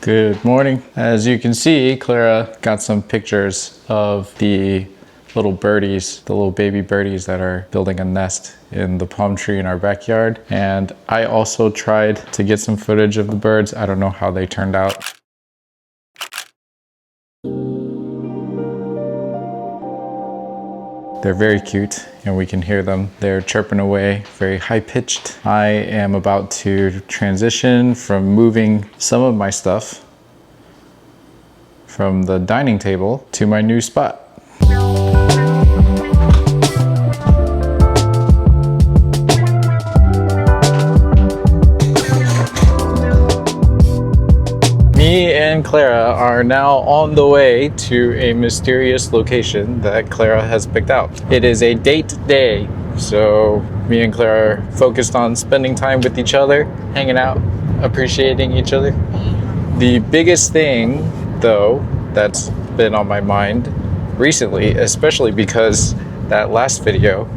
Good morning. As you can see, Clara got some pictures of the little birdies, the little baby birdies that are building a nest in the palm tree in our backyard. And I also tried to get some footage of the birds. I don't know how they turned out. They're very cute and we can hear them. They're chirping away, very high pitched. I am about to transition from moving some of my stuff from the dining table to my new spot. Me and Clara are now on the way to a mysterious location that Clara has picked out. It is a date day, so me and Clara are focused on spending time with each other, hanging out, appreciating each other. The biggest thing, though, that's been on my mind recently, especially because that last video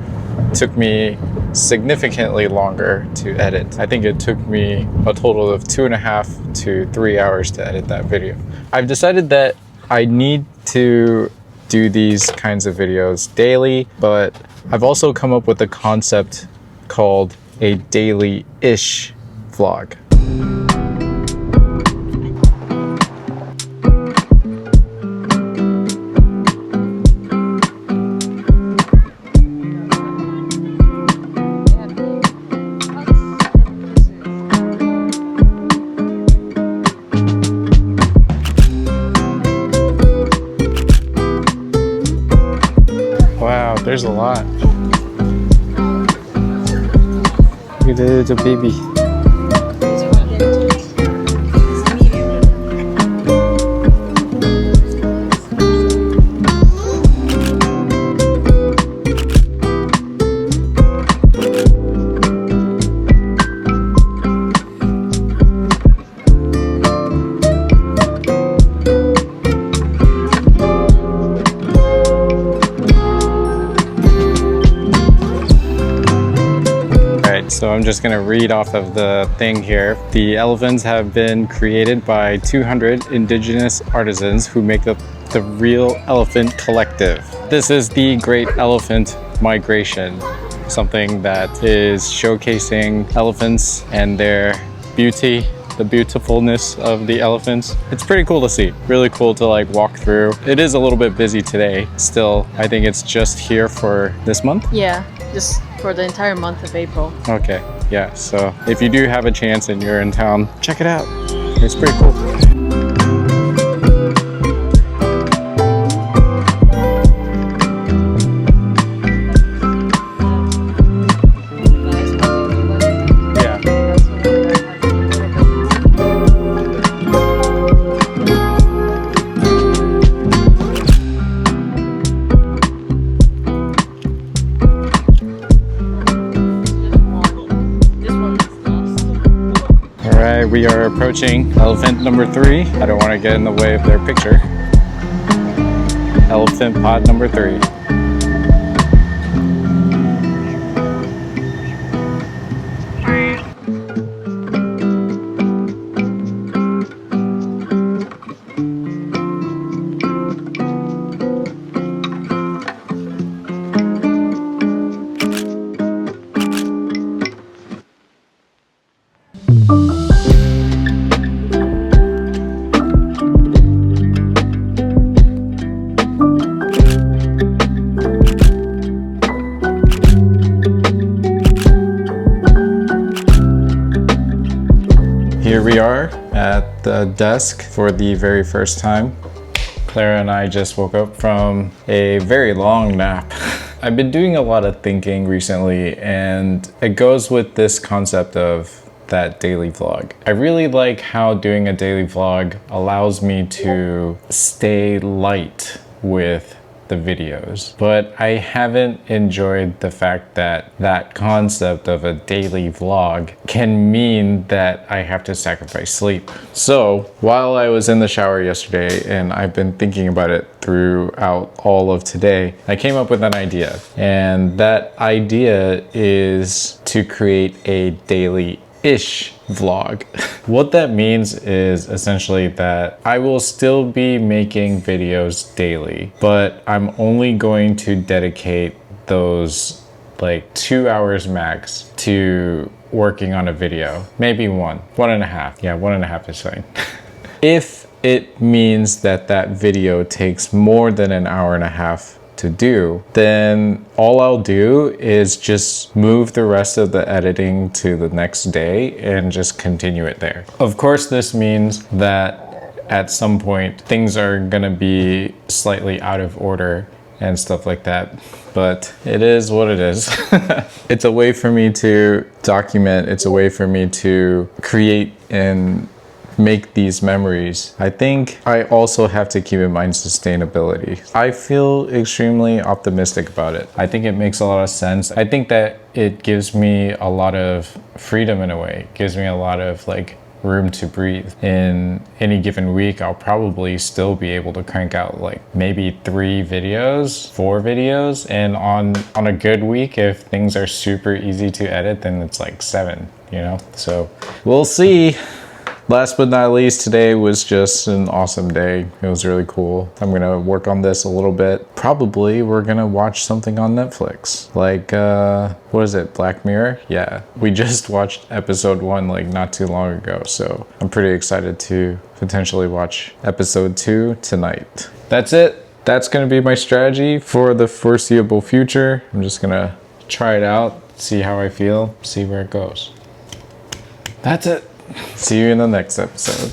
took me significantly longer to edit. I think it took me a total of 2.5 to 3 hours to edit that video. I've decided that I need to do these kinds of videos daily, but I've also come up with a concept called a daily-ish vlog. Wow, there's a lot. Look at the little baby. So I'm just gonna read off of the thing here. The elephants have been created by 200 indigenous artisans who make up the Real Elephant Collective. This is the Great Elephant Migration, something that is showcasing elephants and their beauty, the beautifulness of the elephants. It's pretty cool to see, really cool to like walk through. It is a little bit busy today. Still, I think it's just here for this month. Yeah, just for the entire month of April. Okay, yeah, so if you do have a chance and you're in town, check it out. It's pretty cool. We are approaching elephant number 3. I don't want to get in the way of their picture. Elephant pod number 3. Here we are at the desk for the very first time. Clara and I just woke up from a very long nap. I've been doing a lot of thinking recently, and it goes with this concept of that daily vlog. I really like how doing a daily vlog allows me to stay light with the videos, but I haven't enjoyed the fact that that concept of a daily vlog can mean that I have to sacrifice sleep. So while I was in the shower yesterday and I've been thinking about it throughout all of today, I came up with an idea, and that idea is to create a daily ish vlog. What that means is essentially that I will still be making videos daily, but I'm only going to dedicate those like 2 hours max to working on a video. Maybe 1.5. Yeah, 1.5 is fine. If it means that that video takes more than an hour and a half to do, then all I'll do is just move the rest of the editing to the next day and just continue it there. Of course, this means that at some point things are gonna be slightly out of order and stuff like that, but it is what it is. It's a way for me to document, it's a way for me to create and make these memories. I think I also have to keep in mind sustainability. I feel extremely optimistic about it. I think it makes a lot of sense. I think that it gives me a lot of freedom in a way. It gives me a lot of like room to breathe. In any given week, I'll probably still be able to crank out like maybe 3 videos, 4 videos, and on a good week, if things are super easy to edit, then it's like 7, you know? So we'll see. Last but not least, today was just an awesome day. It was really cool. I'm gonna work on this a little bit. Probably we're gonna watch something on Netflix. Like, what is it, Black Mirror? Yeah, we just watched episode 1 like not too long ago. So I'm pretty excited to potentially watch episode 2 tonight. That's it. That's gonna be my strategy for the foreseeable future. I'm just gonna try it out, see how I feel, see where it goes. That's it. See you in the next episode.